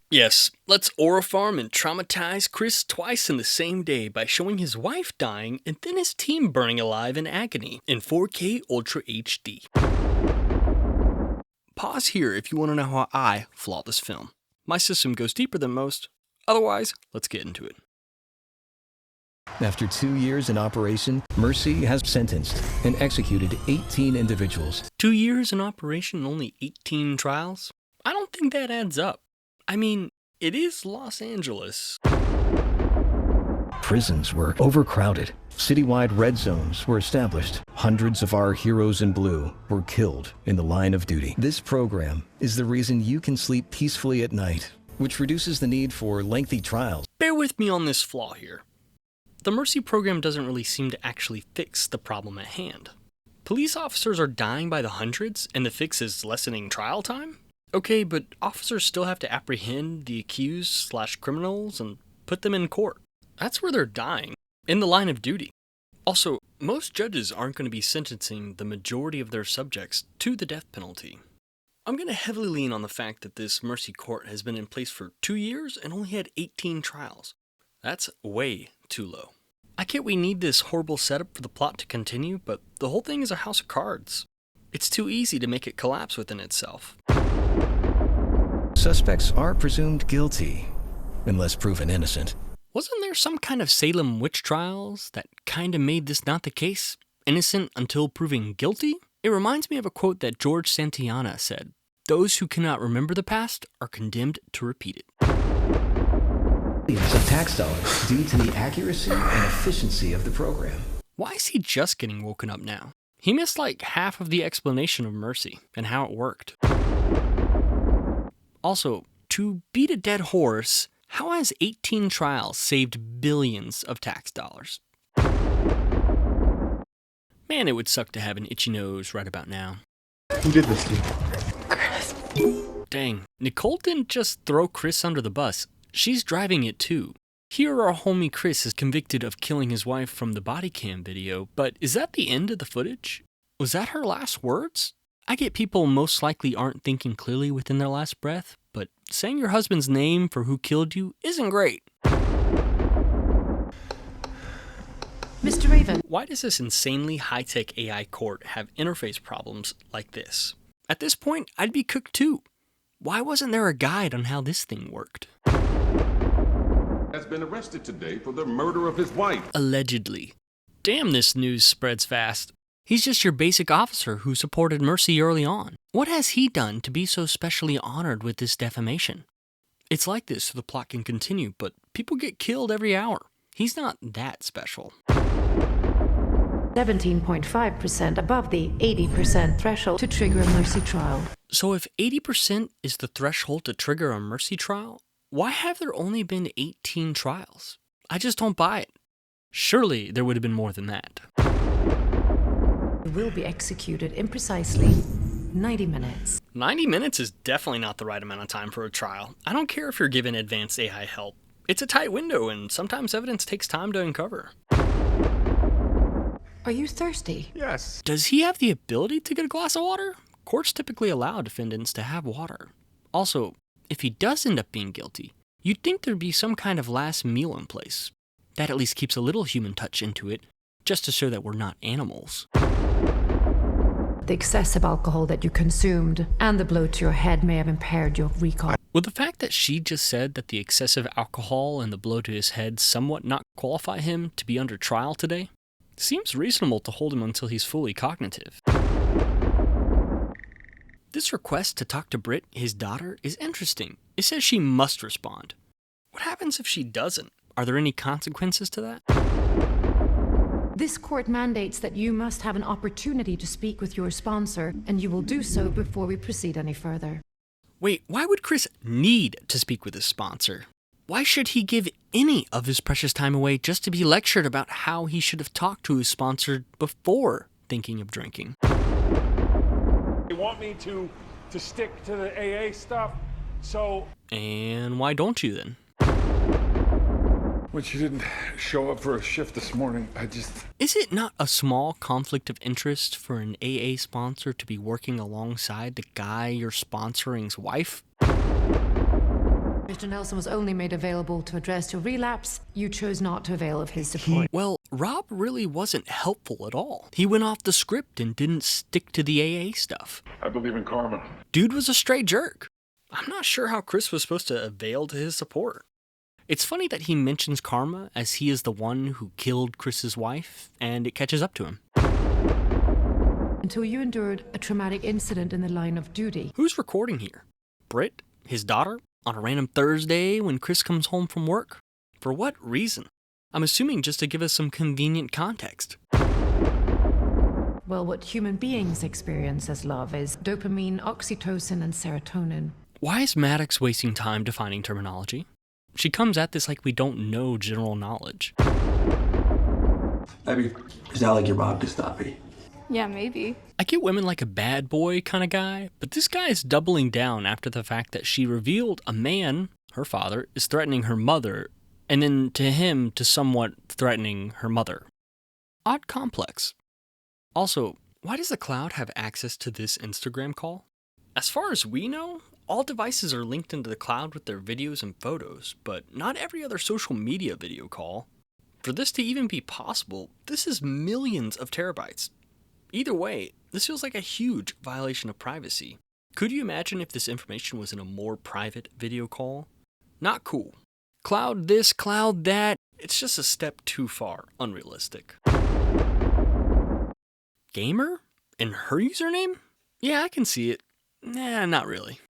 Yes, let's Orofarm and traumatize Chris twice in the same day by showing his wife dying and then his team burning alive in agony in 4K Ultra HD. Pause here if you want to know how I flaw this film. My system goes deeper than most. Otherwise, let's get into it. After 2 years in operation, Mercy has sentenced and executed 18 individuals. 2 years in operation, only 18 trials? I don't think that adds up. I mean, it is Los Angeles. Prisons were overcrowded. Citywide red zones were established. Hundreds of our heroes in blue were killed in the line of duty. This program is the reason you can sleep peacefully at night, which reduces the need for lengthy trials. Bear with me on this flaw here. The Mercy program doesn't really seem to actually fix the problem at hand. Police officers are dying by the hundreds, and the fix is lessening trial time? Okay, but officers still have to apprehend the accused/criminals and put them in court. That's where they're dying, in the line of duty. Also, most judges aren't going to be sentencing the majority of their subjects to the death penalty. I'm going to heavily lean on the fact that this Mercy court has been in place for 2 years and only had 18 trials. That's way too low. I get we need this horrible setup for the plot to continue, but the whole thing is a house of cards. It's too easy to make it collapse within itself. Suspects are presumed guilty, unless proven innocent. Wasn't there some kind of Salem witch trials that kinda made this not the case? Innocent until proven guilty? It reminds me of a quote that George Santayana said, "Those who cannot remember the past are condemned to repeat it." Billions of tax dollars due to the accuracy and efficiency of the program. Why is he just getting woken up now? He missed like half of the explanation of Mercy and how it worked. Also, to beat a dead horse, how has 18 trials saved billions of tax dollars? Man, it would suck to have an itchy nose right about now. Who did this to you? Chris. Dang, Nicole didn't just throw Chris under the bus. She's driving it too. Here our homie Chris is convicted of killing his wife from the body cam video, but is that the end of the footage? Was that her last words? I get people most likely aren't thinking clearly within their last breath, but saying your husband's name for who killed you isn't great. Mr. Raven. Why does this insanely high-tech AI court have interface problems like this? At this point, I'd be cooked too. Why wasn't there a guide on how this thing worked? Has been arrested today for the murder of his wife. Allegedly. Damn, this news spreads fast. He's just your basic officer who supported Mercy early on. What has he done to be so specially honored with this defamation? It's like this so the plot can continue, but people get killed every hour. He's not that special. 17.5% above the 80% threshold to trigger a Mercy trial. So if 80% is the threshold to trigger a Mercy trial, why have there only been 18 trials? I just don't buy it. Surely there would have been more than that. Will be executed in precisely 90 minutes. 90 minutes is definitely not the right amount of time for a trial. I don't care if you're given advanced AI help. It's a tight window, and sometimes evidence takes time to uncover. Are you thirsty? Yes. Does he have the ability to get a glass of water? Courts typically allow defendants to have water. Also, if he does end up being guilty, you'd think there'd be some kind of last meal in place. That at least keeps a little human touch into it, just to show that we're not animals. The excessive alcohol that you consumed and the blow to your head may have impaired your recall. Would the fact that she just said that the excessive alcohol and the blow to his head somewhat not qualify him to be under trial today? Seems reasonable to hold him until he's fully cognitive. This request to talk to Britt, his daughter, is interesting. It says she must respond. What happens if she doesn't? Are there any consequences to that? This court mandates that you must have an opportunity to speak with your sponsor, and you will do so before we proceed any further. Wait, why would Chris need to speak with his sponsor? Why should he give any of his precious time away just to be lectured about how he should have talked to his sponsor before thinking of drinking? They want me to stick to the AA stuff, so... And why don't you then? When she didn't show up for a shift this morning, Is it not a small conflict of interest for an AA sponsor to be working alongside the guy you're sponsoring's wife? Mr. Nelson was only made available to address your relapse. You chose not to avail of his support. Well, Rob really wasn't helpful at all. He went off the script and didn't stick to the AA stuff. I believe in karma. Dude was a straight jerk. I'm not sure how Chris was supposed to avail to his support. It's funny that he mentions karma as he is the one who killed Chris's wife, and it catches up to him. Until you endured a traumatic incident in the line of duty. Who's recording here? Britt? His daughter? On a random Thursday when Chris comes home from work? For what reason? I'm assuming just to give us some convenient context. Well, what human beings experience as love is dopamine, oxytocin, and serotonin. Why is Maddox wasting time defining terminology? She comes at this like we don't know general knowledge. Abby, is that like your Bob Gestapi? Yeah, maybe. I get women like a bad boy kind of guy, but this guy is doubling down after the fact that she revealed a man, her father, is threatening her mother, and then to him to somewhat threatening her mother. Odd complex. Also, why does the Cloud have access to this Instagram call? As far as we know, all devices are linked into the Cloud with their videos and photos, but not every other social media video call. For this to even be possible, this is millions of terabytes. Either way, this feels like a huge violation of privacy. Could you imagine if this information was in a more private video call? Not cool. Cloud this, cloud that, it's just a step too far unrealistic. Gamer? And her username? Yeah, I can see it. Nah, not really.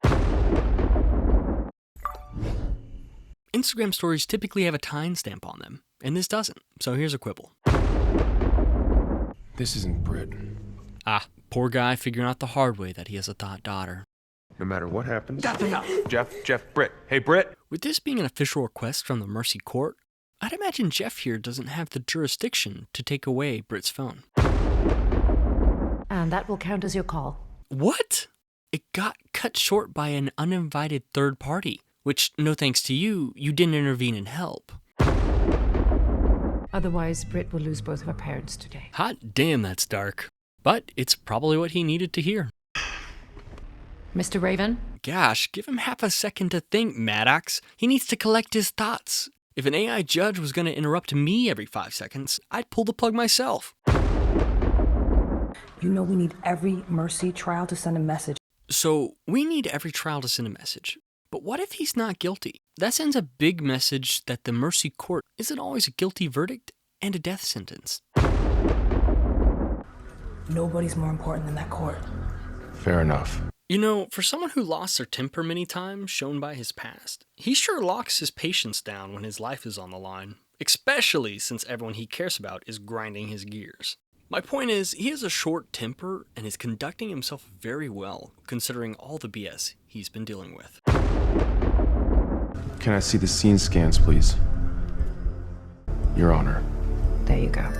Instagram stories typically have a timestamp on them, and this doesn't, so here's a quibble. This isn't Britt. Ah, poor guy figuring out the hard way that he has a thought daughter. No matter what happens. That's enough. Jeff, Britt. Hey, Britt. With this being an official request from the Mercy Court, I'd imagine Jeff here doesn't have the jurisdiction to take away Britt's phone. And that will count as your call. What? It got cut short by an uninvited third party, which, no thanks to you, you didn't intervene and help. Otherwise, Britt will lose both of her parents today. Hot damn, that's dark. But it's probably what he needed to hear. Mr. Raven? Gosh, give him half a second to think, Maddox. He needs to collect his thoughts. If an AI judge was going to interrupt me every 5 seconds, I'd pull the plug myself. You know we need every Mercy trial to send a message. So, we need every trial to send a message. But what if he's not guilty? That sends a big message that the Mercy Court isn't always a guilty verdict and a death sentence. Nobody's more important than that court. Fair enough. You know, for someone who lost their temper many times, shown by his past, he sure locks his patience down when his life is on the line, especially since everyone he cares about is grinding his gears. My point is, he has a short temper and is conducting himself very well, considering all the BS he's been dealing with. Can I see the scene scans, please? Your Honor. There you go.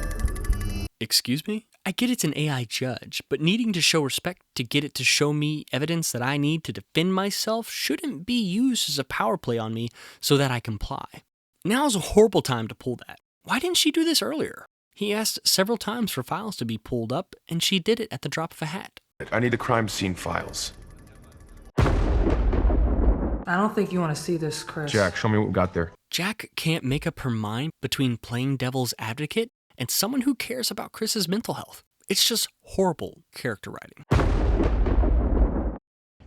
Excuse me? I get it's an AI judge, but needing to show respect to get it to show me evidence that I need to defend myself shouldn't be used as a power play on me so that I comply. Now's a horrible time to pull that. Why didn't she do this earlier? He asked several times for files to be pulled up, and she did it at the drop of a hat. I need the crime scene files. I don't think you want to see this, Chris. Jack, show me what we got there. Jack can't make up her mind between playing devil's advocate and someone who cares about Chris's mental health. It's just horrible character writing.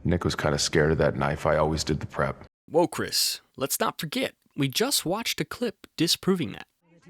Nick was kind of scared of that knife. I always did the prep. Whoa, Chris. Let's not forget, we just watched a clip disproving that.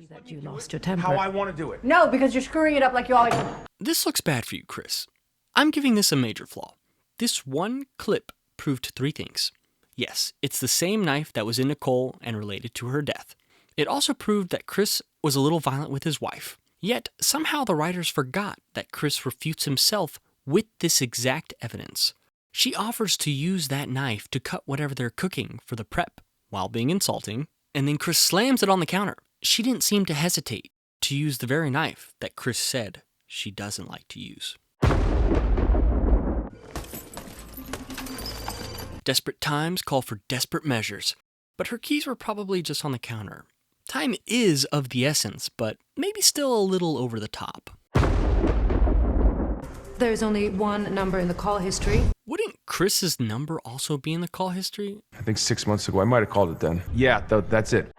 That you lost your temper. How I want to do it. No, because you're screwing it up like you always do. This looks bad for you, Chris. I'm giving this a major flaw. This one clip proved 3 things. Yes, it's the same knife that was in Nicole and related to her death. It also proved that Chris was a little violent with his wife. Yet, somehow the writers forgot that Chris refutes himself with this exact evidence. She offers to use that knife to cut whatever they're cooking for the prep while being insulting, and then Chris slams it on the counter. She didn't seem to hesitate to use the very knife that Chris said she doesn't like to use. Desperate times call for desperate measures, but her keys were probably just on the counter. Time is of the essence, but maybe still a little over the top. There's only one number in the call history. Wouldn't Chris's number also be in the call history? I think 6 months ago. I might have called it then. Yeah, that's it.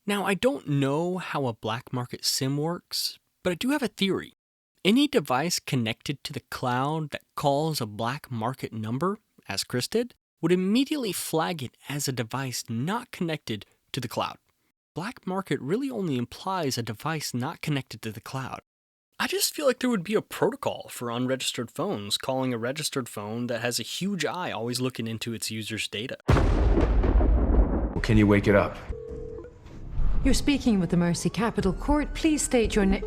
Now, I don't know how a black market SIM works, but I do have a theory. Any device connected to the cloud that calls a black market number, as Chris did, would immediately flag it as a device not connected to the cloud. Black market really only implies a device not connected to the cloud. I just feel like there would be a protocol for unregistered phones calling a registered phone that has a huge eye always looking into its user's data. Well, can you wake it up? You're speaking with the Mercy Capital Court. Please state your name.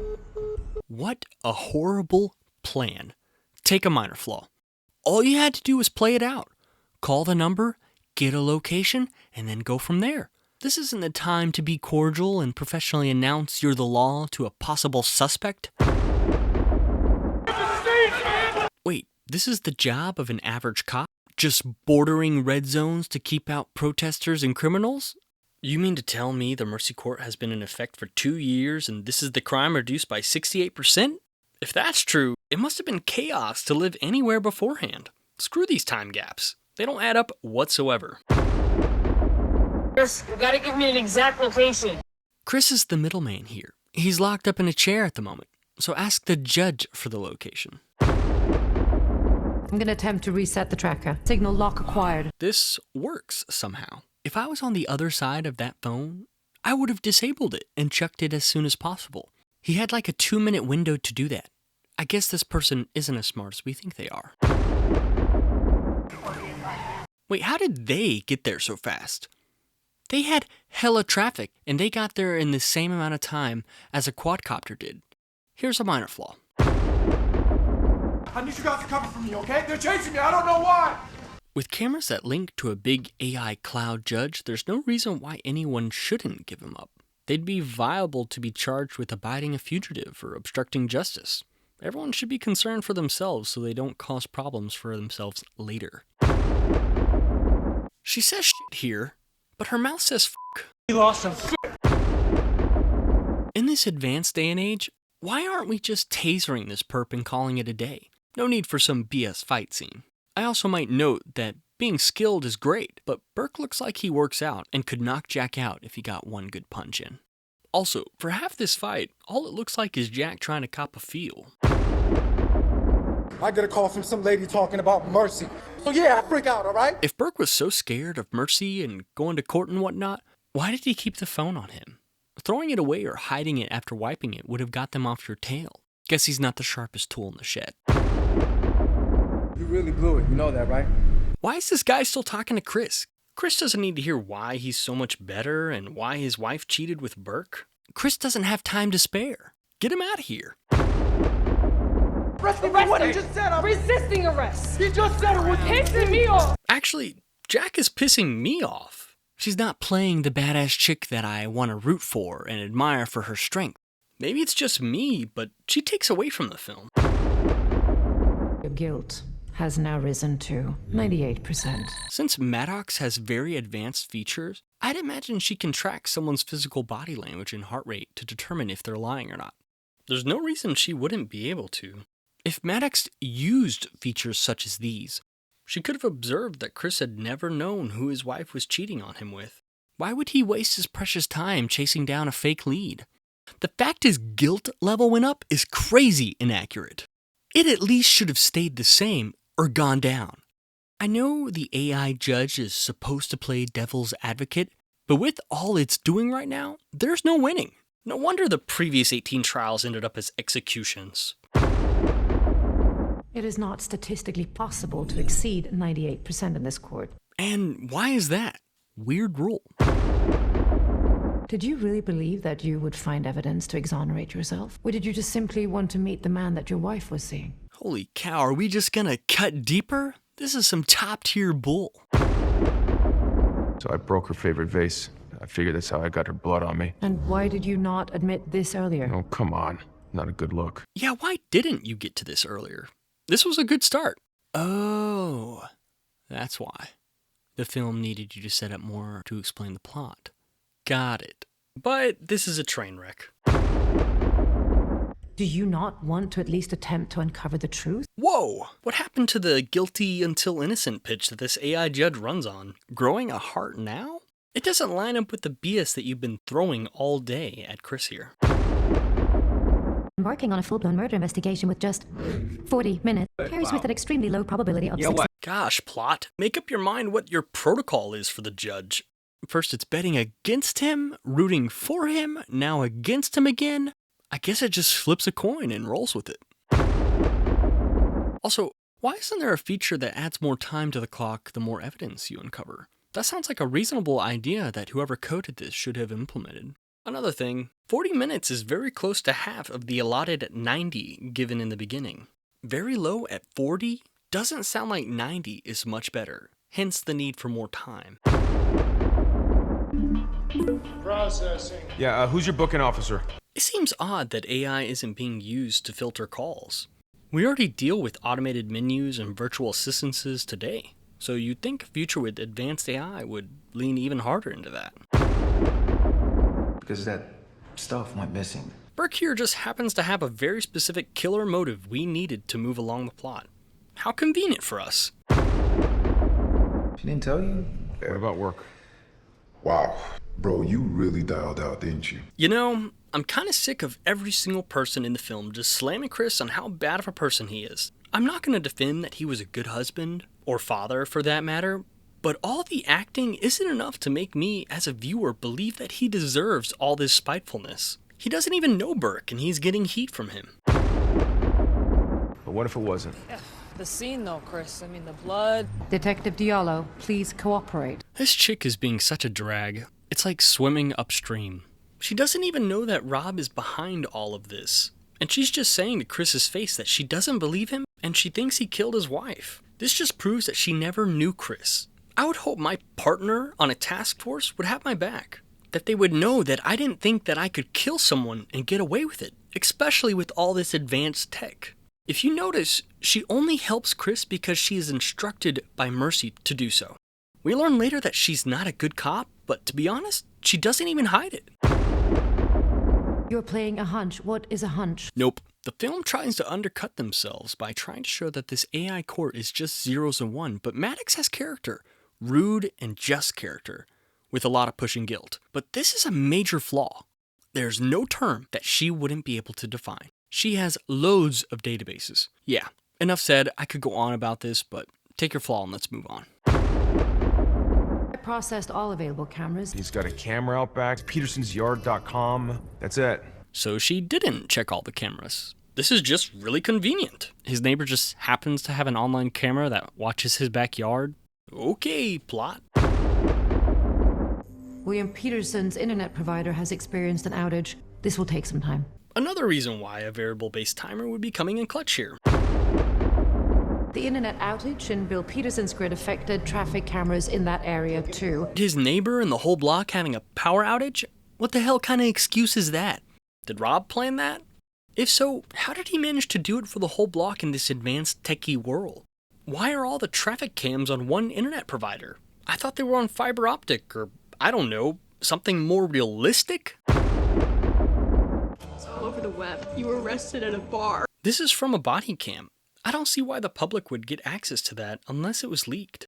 What a horrible plan. Take a minor flaw. All you had to do was play it out. Call the number, get a location, and then go from there. This isn't the time to be cordial and professionally announce you're the law to a possible suspect. Wait, this is the job of an average cop? Just bordering red zones to keep out protesters and criminals? You mean to tell me the Mercy Court has been in effect for 2 years and this is the crime reduced by 68%? If that's true, it must have been chaos to live anywhere beforehand. Screw these time gaps. They don't add up whatsoever. Chris, you gotta give me an exact location. Chris is the middleman here. He's locked up in a chair at the moment, so ask the judge for the location. I'm gonna attempt to reset the tracker. Signal lock acquired. This works somehow. If I was on the other side of that phone, I would have disabled it and chucked it as soon as possible. He had like a 2-minute window to do that. I guess this person isn't as smart as we think they are. Wait, how did they get there so fast? They had hella traffic, and they got there in the same amount of time as a quadcopter did. Here's a minor flaw. I need you guys to cover for me, okay? They're chasing me, I don't know why! With cameras that link to a big AI cloud judge, there's no reason why anyone shouldn't give him up. They'd be viable to be charged with abiding a fugitive or obstructing justice. Everyone should be concerned for themselves so they don't cause problems for themselves later. She says shit here, but her mouth says fuck. He lost some shit. In this advanced day and age, why aren't we just tasering this perp and calling it a day? No need for some BS fight scene. I also might note that being skilled is great, but Burke looks like he works out and could knock Jack out if he got one good punch in. Also, for half this fight, all it looks like is Jack trying to cop a feel. I get a call from some lady talking about Mercy. So yeah, I freak out, alright? If Burke was so scared of Mercy and going to court and whatnot, why did he keep the phone on him? Throwing it away or hiding it after wiping it would have got them off your tail. Guess he's not the sharpest tool in the shed. You really blew it, you know that, right? Why is this guy still talking to Chris? Chris doesn't need to hear why he's so much better and why his wife cheated with Burke. Chris doesn't have time to spare. Get him out of here. Arresting me, what he just said, I'm Resisting arrest. He just said it was Pissing me off. Actually, Jack is pissing me off. She's not playing the badass chick that I want to root for and admire for her strength. Maybe it's just me, but she takes away from the film. Your guilt has now risen to 98%. Since Maddox has very advanced features, I'd imagine she can track someone's physical body language and heart rate to determine if they're lying or not. There's no reason she wouldn't be able to. If Maddox used features such as these, she could have observed that Chris had never known who his wife was cheating on him with. Why would he waste his precious time chasing down a fake lead? The fact his guilt level went up is crazy inaccurate. It at least should have stayed the same or gone down. I know the AI judge is supposed to play devil's advocate, but with all it's doing right now, there's no winning. No wonder the previous 18 trials ended up as executions. It is not statistically possible to exceed 98% in this court. And why is that? Weird rule. Did you really believe that you would find evidence to exonerate yourself? Or did you just simply want to meet the man that your wife was seeing? Holy cow, are we just gonna cut deeper? This is some top-tier bull. So I broke her favorite vase. I figured that's how I got her blood on me. And why did you not admit this earlier? Oh, come on. Not a good look. Yeah, why didn't you get to this earlier? This was a good start. Oh, that's why. The film needed you to set up more to explain the plot. Got it. But this is a train wreck. Do you not want to at least attempt to uncover the truth? Whoa! What happened to the guilty until innocent pitch that this AI judge runs on? Growing a heart now? It doesn't line up with the BS that you've been throwing all day at Chris here. Embarking on a full-blown murder investigation with just 40 minutes carries with an extremely low probability of success. Gosh, plot. Make up your mind what your protocol is for the judge. First it's betting against him, rooting for him, now against him again. I guess it just flips a coin and rolls with it. Also, why isn't there a feature that adds more time to the clock the more evidence you uncover? That sounds like a reasonable idea that whoever coded this should have implemented. Another thing, 40 minutes is very close to half of the allotted 90 given in the beginning. Very low at 40 doesn't sound like 90 is much better, hence the need for more time. Processing. Yeah, who's your booking officer? It seems odd that AI isn't being used to filter calls. We already deal with automated menus and virtual assistances today, so you'd think a future with advanced AI would lean even harder into that. Because that stuff went missing. Burke here just happens to have a very specific killer motive we needed to move along the plot. How convenient for us. She didn't tell you? What about work? Wow. Bro, you really dialed out, didn't you? You know, I'm kind of sick of every single person in the film just slamming Chris on how bad of a person he is. I'm not going to defend that he was a good husband, or father for that matter, but all the acting isn't enough to make me, as a viewer, believe that he deserves all this spitefulness. He doesn't even know Burke, and he's getting heat from him. But what if it wasn't? The scene though, Chris. I mean, the blood. Detective Diallo, please cooperate. This chick is being such a drag. It's like swimming upstream. She doesn't even know that Rob is behind all of this. And she's just saying to Chris's face that she doesn't believe him, and she thinks he killed his wife. This just proves that she never knew Chris. I would hope my partner on a task force would have my back. That they would know that I didn't think that I could kill someone and get away with it, especially with all this advanced tech. If you notice, she only helps Chris because she is instructed by Mercy to do so. We learn later that she's not a good cop, but to be honest, she doesn't even hide it. You're playing a hunch. What is a hunch? Nope. The film tries to undercut themselves by trying to show that this AI court is just zeros and one, but Maddox has character. Rude and just character, with a lot of pushing guilt. But this is a major flaw. There's no term that she wouldn't be able to define. She has loads of databases. Yeah, enough said. I could go on about this, but take your flaw and let's move on. I processed all available cameras. He's got a camera out back, petersonsyard.com. That's it. So she didn't check all the cameras. This is just really convenient. His neighbor just happens to have an online camera that watches his backyard. Okay, plot. William Peterson's internet provider has experienced an outage. This will take some time. Another reason why a variable-based timer would be coming in clutch here. The internet outage in Bill Peterson's grid affected traffic cameras in that area too. His neighbor and the whole block having a power outage? What the hell kind of excuse is that? Did Rob plan that? If so, how did he manage to do it for the whole block in this advanced techie world? Why are all the traffic cams on one internet provider? I thought they were on fiber optic or, I don't know, something more realistic? It's all over the web. You were arrested at a bar. This is from a body cam. I don't see why the public would get access to that unless it was leaked.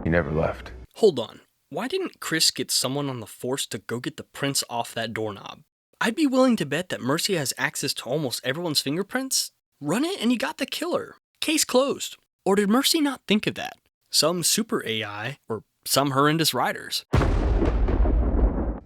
He never left. Hold on. Why didn't Chris get someone on the force to go get the prints off that doorknob? I'd be willing to bet that Mercy has access to almost everyone's fingerprints. Run it and you got the killer. Case closed. Or did Mercy not think of that? Some super AI, or some horrendous writers.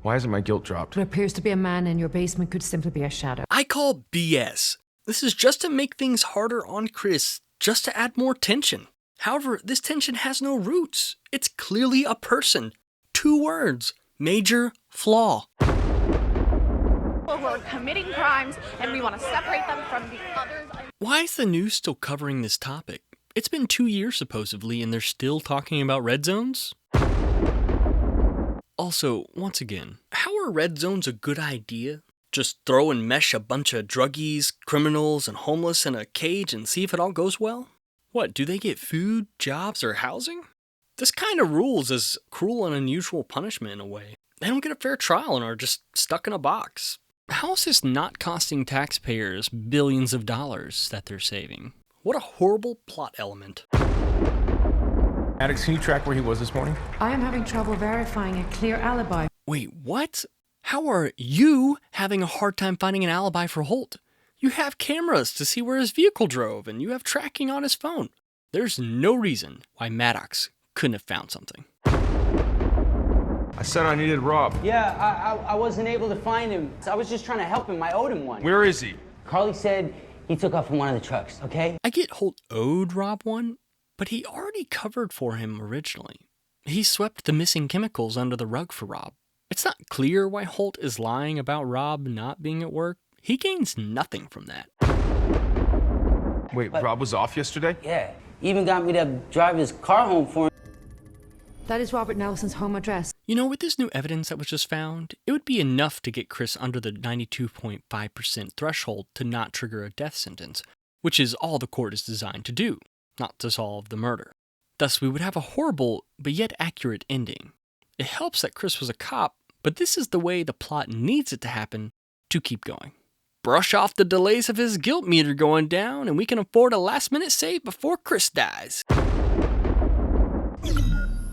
Why isn't my guilt dropped? What appears to be a man in your basement could simply be a shadow. I call BS. This is just to make things harder on Chris, just to add more tension. However, this tension has no roots. It's clearly a person. 2 words. Major flaw. Who are committing crimes, and we want to separate them from the others. Why is the news still covering this topic? It's been 2 years supposedly, and they're still talking about red zones? Also, once again, how are red zones a good idea? Just throw and mesh a bunch of druggies, criminals, and homeless in a cage and see if it all goes well? What, do they get food, jobs, or housing? This kind of rules as cruel and unusual punishment in a way. They don't get a fair trial and are just stuck in a box. How is this not costing taxpayers billions of dollars that they're saving? What a horrible plot element. Maddox, can you track where he was this morning? I am having trouble verifying a clear alibi. Wait, what? How are you having a hard time finding an alibi for Holt? You have cameras to see where his vehicle drove, and you have tracking on his phone. There's no reason why Maddox couldn't have found something. I said I needed Rob. Yeah, I wasn't able to find him. I was just trying to help him. I owed him one. Where is he? Carly said he took off in one of the trucks, okay? I get Holt owed Rob one, but he already covered for him originally. He swept the missing chemicals under the rug for Rob. It's not clear why Holt is lying about Rob not being at work. He gains nothing from that. Wait, Rob was off yesterday? Yeah, even got me to drive his car home for him. That is Robert Nelson's home address. You know, with this new evidence that was just found, it would be enough to get Chris under the 92.5% threshold to not trigger a death sentence, which is all the court is designed to do, not to solve the murder. Thus, we would have a horrible but yet accurate ending. It helps that Chris was a cop, but this is the way the plot needs it to happen to keep going. Brush off the delays of his guilt meter going down, and we can afford a last-minute save before Chris dies.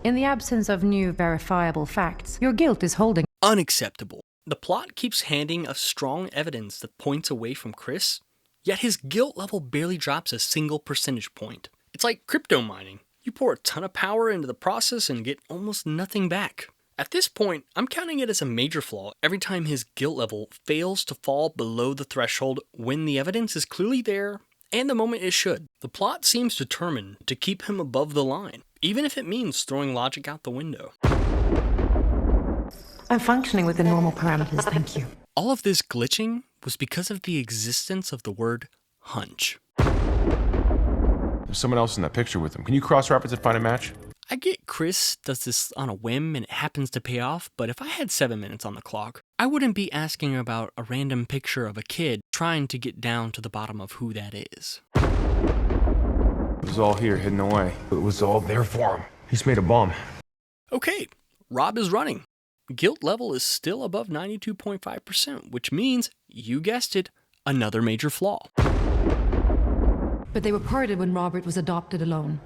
In the absence of new verifiable facts, your guilt is holding. Unacceptable. The plot keeps handing us strong evidence that points away from Chris, yet his guilt level barely drops a single percentage point. It's like crypto mining. You pour a ton of power into the process and get almost nothing back. At this point, I'm counting it as a major flaw every time his guilt level fails to fall below the threshold when the evidence is clearly there and the moment it should. The plot seems determined to keep him above the line, even if it means throwing logic out the window. I'm functioning within normal parameters, thank you. All of this glitching was because of the existence of the word hunch. There's someone else in that picture with him. Can you cross-reference and find a match? I get Chris does this on a whim and it happens to pay off, but if I had 7 minutes on the clock, I wouldn't be asking about a random picture of a kid trying to get down to the bottom of who that is. It was all here, hidden away. It was all there for him. He's made a bomb. Okay, Rob is running. Guilt level is still above 92.5%, which means, you guessed it, another major flaw. But they were parted when Robert was adopted alone.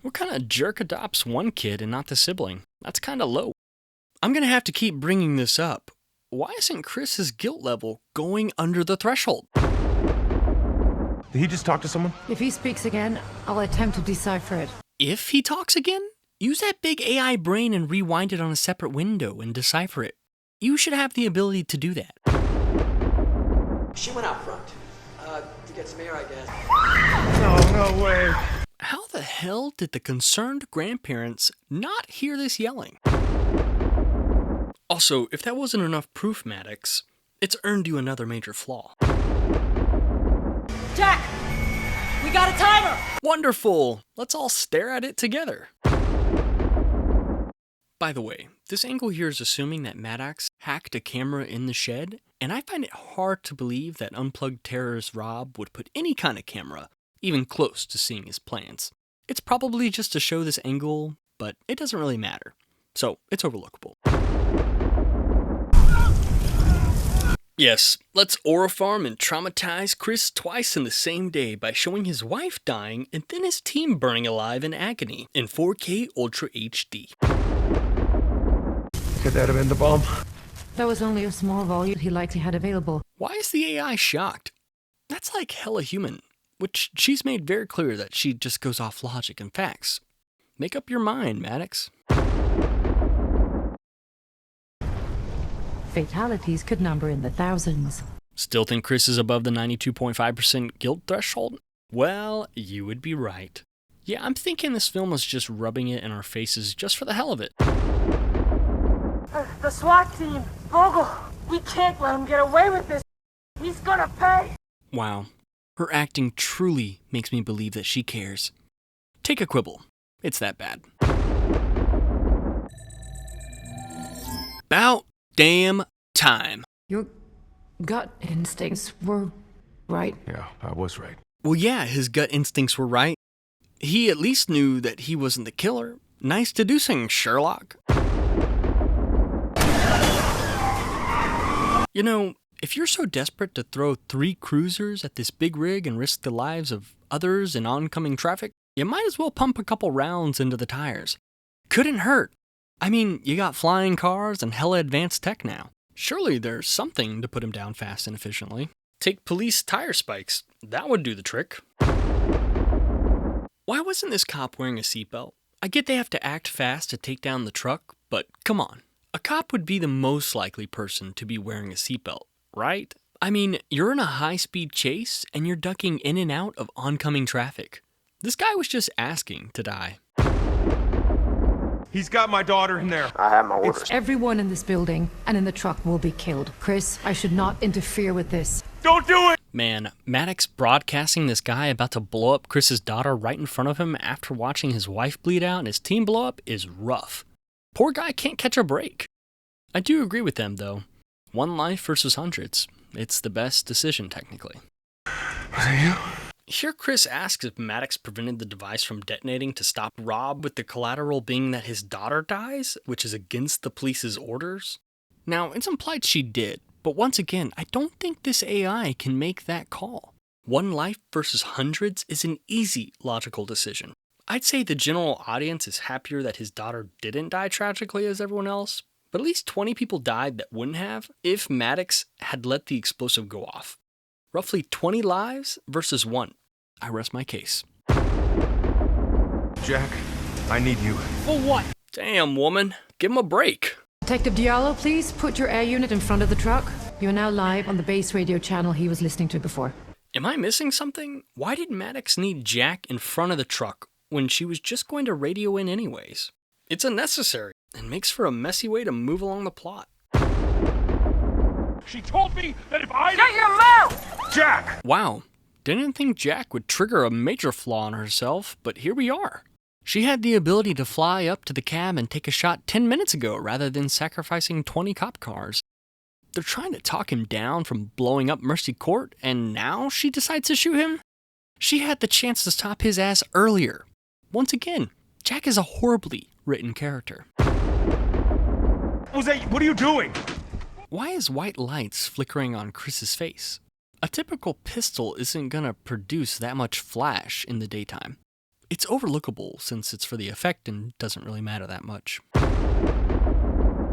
What kind of jerk adopts one kid and not the sibling? That's kind of low. I'm going to have to keep bringing this up. Why isn't Chris's guilt level going under the threshold? Did he just talk to someone? If he speaks again, I'll attempt to decipher it. If he talks again? Use that big AI brain and rewind it on a separate window and decipher it. You should have the ability to do that. She went out front. To get some air, I guess. No way. How the hell did the concerned grandparents not hear this yelling? Also, if that wasn't enough proof, Maddox, it's earned you another major flaw. Jack! We got a timer! Wonderful! Let's all stare at it together. By the way, this angle here is assuming that Maddox hacked a camera in the shed, and I find it hard to believe that unplugged terrorist Rob would put any kind of camera even close to seeing his plans. It's probably just to show this angle, but it doesn't really matter, so it's overlookable. Yes, let's aurifarm and traumatize Chris twice in the same day by showing his wife dying and then his team burning alive in agony in 4K Ultra HD. Could that have been the bomb? That was only a small volume he likely had available. Why is the AI shocked? That's like hella human, which she's made very clear that she just goes off logic and facts. Make up your mind, Maddox. Fatalities could number in the thousands. Still think Chris is above the 92.5% guilt threshold? Well, you would be right. Yeah, I'm thinking this film was just rubbing it in our faces just for the hell of it. The SWAT team, Vogel, we can't let him get away with this. He's gonna pay. Wow, her acting truly makes me believe that she cares. Take a quibble. It's that bad. About damn time. Your gut instincts were right. Yeah, I was right. Well, yeah, his gut instincts were right. He at least knew that he wasn't the killer. Nice deducing, Sherlock. You know, If you're so desperate to throw 3 cruisers at this big rig and risk the lives of others in oncoming traffic, you might as well pump a couple rounds into the tires. Couldn't hurt. I mean, you got flying cars and hella advanced tech now. Surely there's something to put him down fast and efficiently. Take police tire spikes. That would do the trick. Why wasn't this cop wearing a seatbelt? I get they have to act fast to take down the truck, but come on. A cop would be the most likely person to be wearing a seatbelt, right? I mean, you're in a high-speed chase and you're ducking in and out of oncoming traffic. This guy was just asking to die. He's got my daughter in there. I have my orders. Everyone in this building and in the truck will be killed. Chris, I should not interfere with this. Don't do it! Man, Maddox broadcasting this guy about to blow up Chris's daughter right in front of him after watching his wife bleed out and his team blow up is rough. Poor guy can't catch a break. I do agree with them, though. 1 life versus hundreds. It's the best decision, technically. Was it you? Here Chris asks if Maddox prevented the device from detonating to stop Rob, with the collateral being that his daughter dies, which is against the police's orders. Now, it's implied she did, but once again, I don't think this AI can make that call. 1 life versus hundreds is an easy, logical decision. I'd say the general audience is happier that his daughter didn't die tragically as everyone else, but at least 20 people died that wouldn't have if Maddox had let the explosive go off. Roughly 20 lives versus 1. I rest my case. Jack, I need you. For what? Damn, woman. Give him a break. Detective Diallo, please put your air unit in front of the truck. You're now live on the base radio channel he was listening to before. Am I missing something? Why did Maddox need Jack in front of the truck when she was just going to radio in anyways? It's unnecessary and makes for a messy way to move along the plot. She told me that if I... Shut your mouth! Jack! Wow. Didn't think Jack would trigger a major flaw in herself, but here we are. She had the ability to fly up to the cab and take a shot 10 minutes ago rather than sacrificing 20 cop cars. They're trying to talk him down from blowing up Mercy Court, and now she decides to shoot him? She had the chance to stop his ass earlier. Once again, Jack is a horribly written character. What are you doing? Why is white lights flickering on Chris's face? A typical pistol isn't gonna produce that much flash in the daytime. It's overlookable since it's for the effect and doesn't really matter that much. I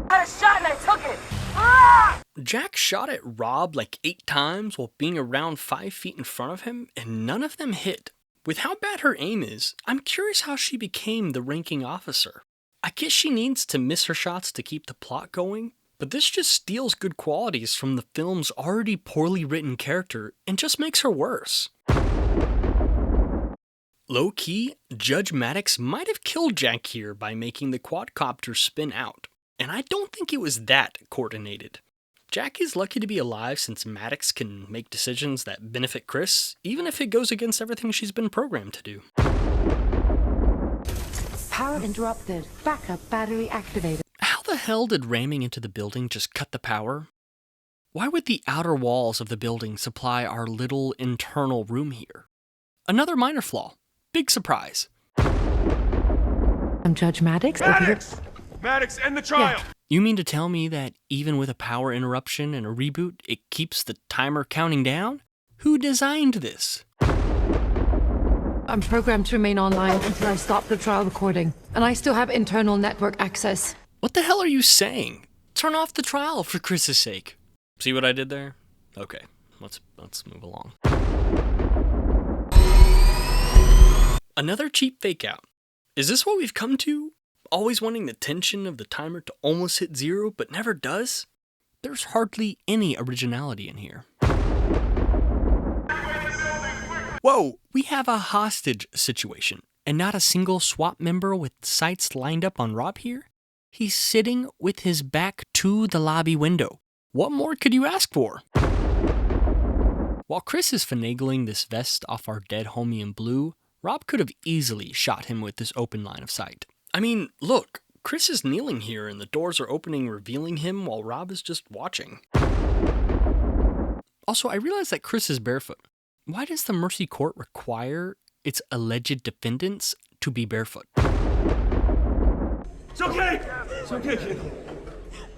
had a shot and I took it! Ah! Jack shot at Rob like 8 times while being around 5 feet in front of him, and none of them hit. With how bad her aim is, I'm curious how she became the ranking officer. I guess she needs to miss her shots to keep the plot going, but this just steals good qualities from the film's already poorly written character and just makes her worse. Low-key, Judge Maddox might have killed Jack here by making the quadcopter spin out, and I don't think it was that coordinated. Jack is lucky to be alive since Maddox can make decisions that benefit Chris, even if it goes against everything she's been programmed to do. Power interrupted. Backup battery activated. How the hell did ramming into the building just cut the power? Why would the outer walls of the building supply our little internal room here? Another minor flaw. Big surprise. I'm Judge Maddox. Maddox! Maddox, and the child! Yeah. You mean to tell me that even with a power interruption and a reboot, it keeps the timer counting down? Who designed this? I'm programmed to remain online until I stop the trial recording, and I still have internal network access. What the hell are you saying? Turn off the trial for Chris's sake. See what I did there? Okay, let's move along. Another cheap fake out. Is this what we've come to? Always wanting the tension of the timer to almost hit 0, but never does? There's hardly any originality in here. Whoa, we have a hostage situation, and not a single SWAT member with sights lined up on Rob here? He's sitting with his back to the lobby window. What more could you ask for? While Chris is finagling this vest off our dead homie in blue, Rob could have easily shot him with this open line of sight. I mean, look, Chris is kneeling here and the doors are opening, revealing him while Rob is just watching. Also, I realize that Chris is barefoot. Why does the Mercy Court require its alleged defendants to be barefoot? It's okay! It's okay, kid.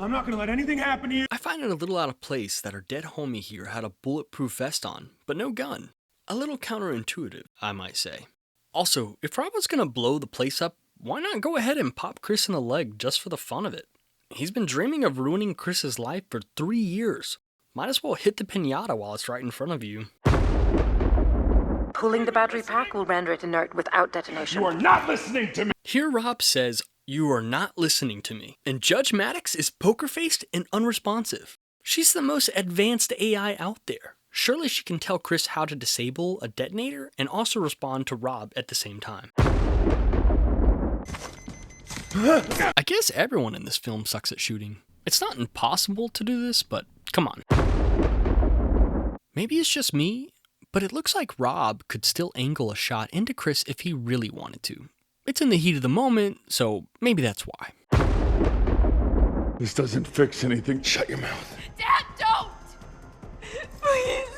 I'm not gonna let anything happen to you. I find find it a little out of place that our dead homie here had a bulletproof vest on, but no gun. A little counterintuitive, I might say. Also, if Rob was gonna blow the place up, why not go ahead and pop Chris in the leg just for the fun of it? He's been dreaming of ruining Chris's life for 3 years. Might as well hit the piñata while it's right in front of you. Pulling the battery pack will render it inert without detonation. You are not listening to me! Here Rob says, "You are not listening to me." And Judge Maddox is poker-faced and unresponsive. She's the most advanced AI out there. Surely she can tell Chris how to disable a detonator and also respond to Rob at the same time. I guess everyone in this film sucks at shooting. It's not impossible to do this, but come on. Maybe it's just me, but it looks like Rob could still angle a shot into Chris if he really wanted to. It's in the heat of the moment, so maybe that's why. This doesn't fix anything. Shut your mouth. Dad, don't! Please!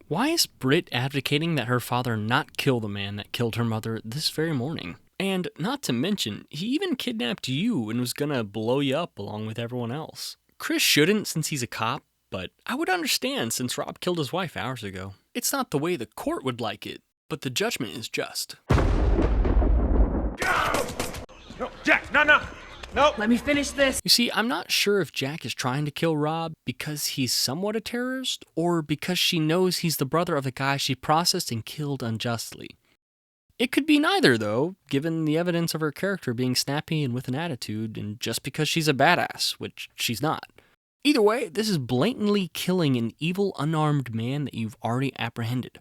Why is Britt advocating that her father not kill the man that killed her mother this very morning? And not to mention, he even kidnapped you and was gonna blow you up along with everyone else. Chris shouldn't since he's a cop, but I would understand since Rob killed his wife hours ago. It's not the way the court would like it, but the judgment is just. No, Jack, no. Let me finish this. You see, I'm not sure if Jack is trying to kill Rob because he's somewhat a terrorist, or because she knows he's the brother of the guy she processed and killed unjustly. It could be neither, though, given the evidence of her character being snappy and with an attitude, and just because she's a badass, which she's not. Either way, this is blatantly killing an evil, unarmed man that you've already apprehended.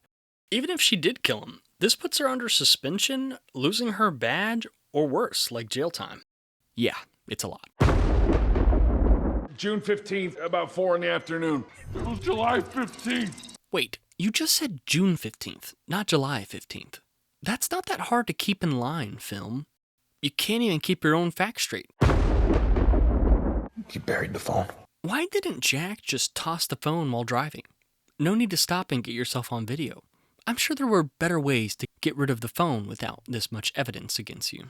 Even if she did kill him, this puts her under suspension, losing her badge, or worse, like jail time. Yeah, it's a lot. June 15th, about 4 in the afternoon. It was July 15th. Wait, you just said June 15th, not July 15th. That's not that hard to keep in line, film. You can't even keep your own facts straight. You buried the phone. Why didn't Jack just toss the phone while driving? No need to stop and get yourself on video. I'm sure there were better ways to get rid of the phone without this much evidence against you.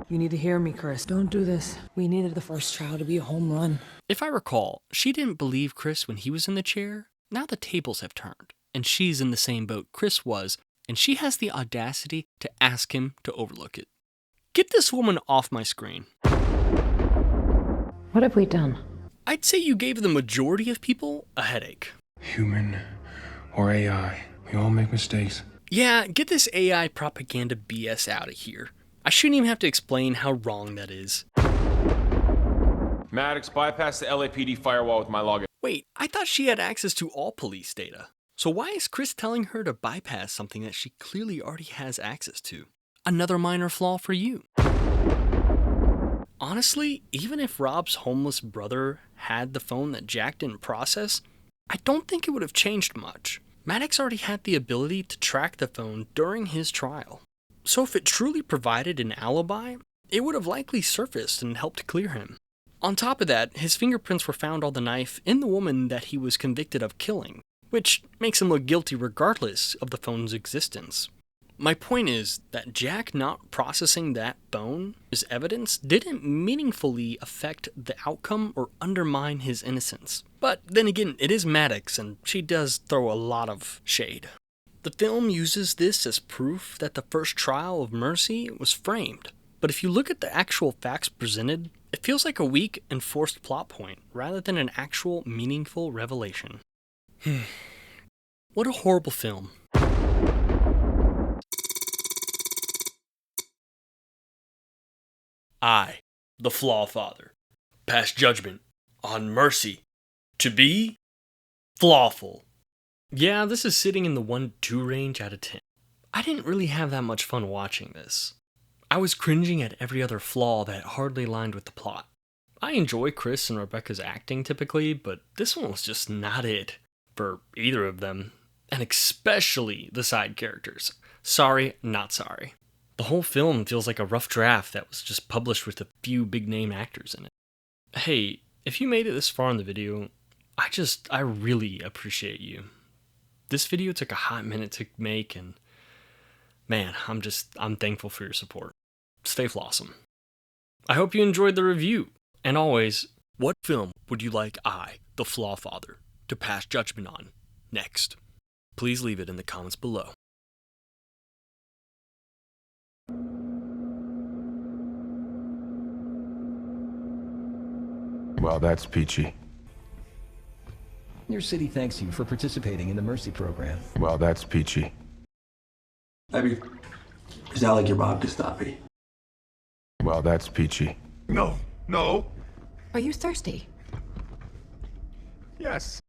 You need to hear me, Chris. Don't do this. We needed the first trial to be a home run. If I recall, she didn't believe Chris when he was in the chair. Now the tables have turned, and she's in the same boat Chris was, and she has the audacity to ask him to overlook it. Get this woman off my screen. What have we done? I'd say you gave the majority of people a headache. Human or AI, we all make mistakes. Yeah, get this AI propaganda BS out of here. I shouldn't even have to explain how wrong that is. Maddox, bypass the LAPD firewall with my login. Wait, I thought she had access to all police data. So why is Chris telling her to bypass something that she clearly already has access to? Another minor flaw for you. Honestly, even if Rob's homeless brother had the phone that Jack didn't process, I don't think it would have changed much. Maddox already had the ability to track the phone during his trial. So if it truly provided an alibi, it would have likely surfaced and helped clear him. On top of that, his fingerprints were found on the knife in the woman that he was convicted of killing, which makes him look guilty regardless of the phone's existence. My point is that Jack not processing that phone as evidence didn't meaningfully affect the outcome or undermine his innocence. But then again, it is Maddox, and she does throw a lot of shade. The film uses this as proof that the first trial of Mercy was framed. But if you look at the actual facts presented, it feels like a weak and forced plot point rather than an actual meaningful revelation. What a horrible film. I, the FlawFather, pass judgment on Mercy to be flawful. Yeah, this is sitting in the 1-2 range out of 10. I didn't really have that much fun watching this. I was cringing at every other flaw that hardly aligned with the plot. I enjoy Chris and Rebecca's acting typically, but this one was just not it for either of them, and especially the side characters. Sorry, not sorry. The whole film feels like a rough draft that was just published with a few big-name actors in it. Hey, if you made it this far in the video, I really appreciate you. This video took a hot minute to make, and man, I'm thankful for your support. Stay flawsome. I hope you enjoyed the review, and always, What film would you like I, the FlawFather, to pass judgment on next? Please leave it in the comments below. Well, that's peachy. Your city thanks you for participating in the Mercy program. Well, that's peachy. Abby, is that like your Bob Gestapi? Well, that's peachy. No, no. Are you thirsty? Yes.